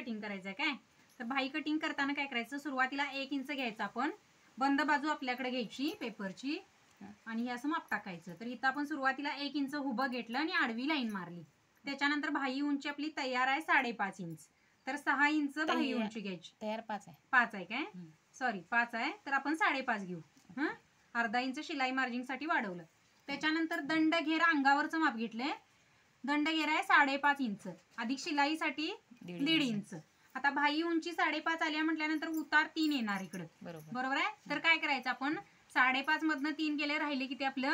Cutting करायचं आहे काय. तर भाई कटिंग करताना काय करायचं, सुरुवातीला 1 इंच घ्यायचं आपण, बंद बाजू आपल्याकडे घ्यायची पेपरची आणि हे असं माप टाकायचं. तर इथं आपण सुरुवातीला 1 इंच उभं घेतलं आणि आडवी लाईन मारली. त्याच्यानंतर भाई उंची आपली तयार आहे 5.5 इंच. तर 6 इंच भाई उंची घ्यायची. तयार 5 आहे. 5 आहे काय, सॉरी 5 आहे, तर आपण 5.5 घेऊ. अर्धा इंच शिलाई मार्जिंगसाठी वाढवलं. त्याच्यानंतर दंड घेर अंगावरचं माप घेतलंय. दंड घेर आहे 5.5 इंच अधिक शिलाईसाठी 1.5 इंच. आता भाई उंची 5.5 आल्या म्हटल्यानंतर उतार 3 येणार इकडं, बरोबर आहे. तर काय करायचं आपण 5.5 मधनं 3 गेले, राहिले किती आपलं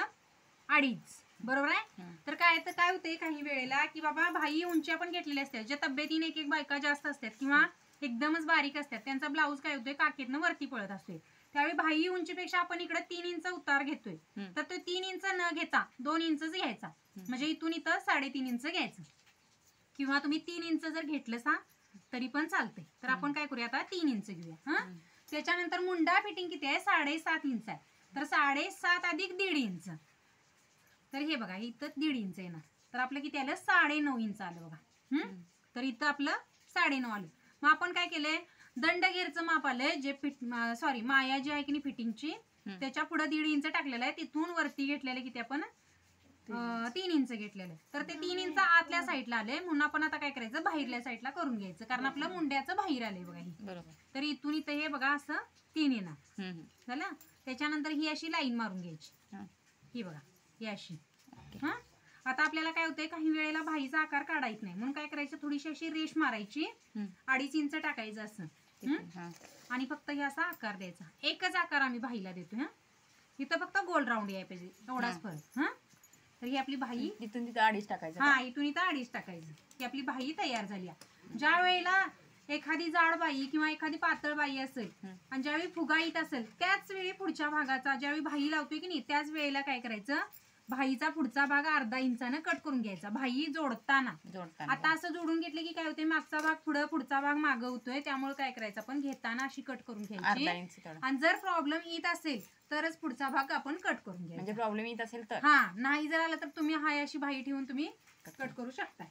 2.5, बरोबर आहे. तर काय होते काही वेळेला की बाबा भाई उंची आपण घेतलेली असते, ज्या तब्येतीने एक बायका जास्त असतात किंवा एकदमच बारीक असतात, त्यांचा ब्लाऊज काय होतोय काकेतनं वरती पळत असतोय. त्यावेळी भाई उंचीपेक्षा आपण इकडे 3 इंच उतार घेतोय. तर तो 3 इंच न घेता 2 इंचच घ्यायचा, म्हणजे इथून इथं 3.5 इंच घ्यायचं, किंवा तुम्ही 3 इंच जर घेतलं सा तरी पण चालतंय. तर आपण काय करूया आता 3 इंच घेऊया. त्याच्यानंतर मुंडा फिटिंग किती आहे 7.5 इंच आहे. तर 7.5 अधिक 1.5 इंच, तर हे बघा इथं 1.5 इंच येणार. तर आपलं किती आलं 9.5 इंच आलं बघा. तर इथं आपलं 9.5 आलं. मग आपण काय केलंय, दंड घेरचं माप आलंय जे सॉरी माया जी आहे की नाही फिटिंगची, त्याच्या पुढे 1.5 इंच टाकलेलं आहे. तिथून वरती घेतलेलं किती आपण 3 इंच घेतलेलं आहे. तर ते 3 इंच आतल्या साईडला आले, म्हणून आपण आता काय करायचं बाहेरल्या साईडला करून घ्यायचं, कारण आपलं मुंड्याचं बाहेर आलंय बघा ही. बरोबर. तर इथून इथं हे बघा असं 3 येणार झालं. त्याच्यानंतर ही अशी लाईन मारून घ्यायची, ही बघा ही अशी. आता आपल्याला काय होतंय काही वेळेला भाईचा आकार काढायचा नाही, म्हणून काय करायचं थोडीशी अशी रेष मारायची, 2.5 इंच टाकायचं असं, आणि फक्त हे असा आकार द्यायचा. एकच आकार आम्ही भाईला देतो. इथं फक्त गोल राऊंड याय पाहिजे, एवढाच फरक. तर ही आपली भाई इथून तिथं 2.5 टाकायचं. इथून इथं 2.5 टाकायचं. ही आपली भाई तयार झाली. ज्या वेळेला एखादी जाड बाई किंवा एखादी पातळ बाई असेल आणि ज्यावेळी फुगा येत असेल, त्याच वेळी पुढच्या भागाचा ज्यावेळी भाई लावतोय की नाही, त्याच वेळेला काय करायचं, भाईचा पुढचा भाग अर्धा इंचानं कट करून घ्यायचा. भाई जोडताना आता असं जोडून घेतले की काय होते, मागचा भाग पुढं पुढचा भाग मागं होतोय, त्यामुळे काय करायचं आपण घेताना अशी कट करून घ्यायची. आणि जर प्रॉब्लेम येत असेल तरच पुढचा भाग आपण कट करून घ्यायचा. म्हणजे प्रॉब्लेम येत असेल तर नाही जर आला तर तुम्ही हाय अशी भाई ठेवून तुम्ही कट करू शकता.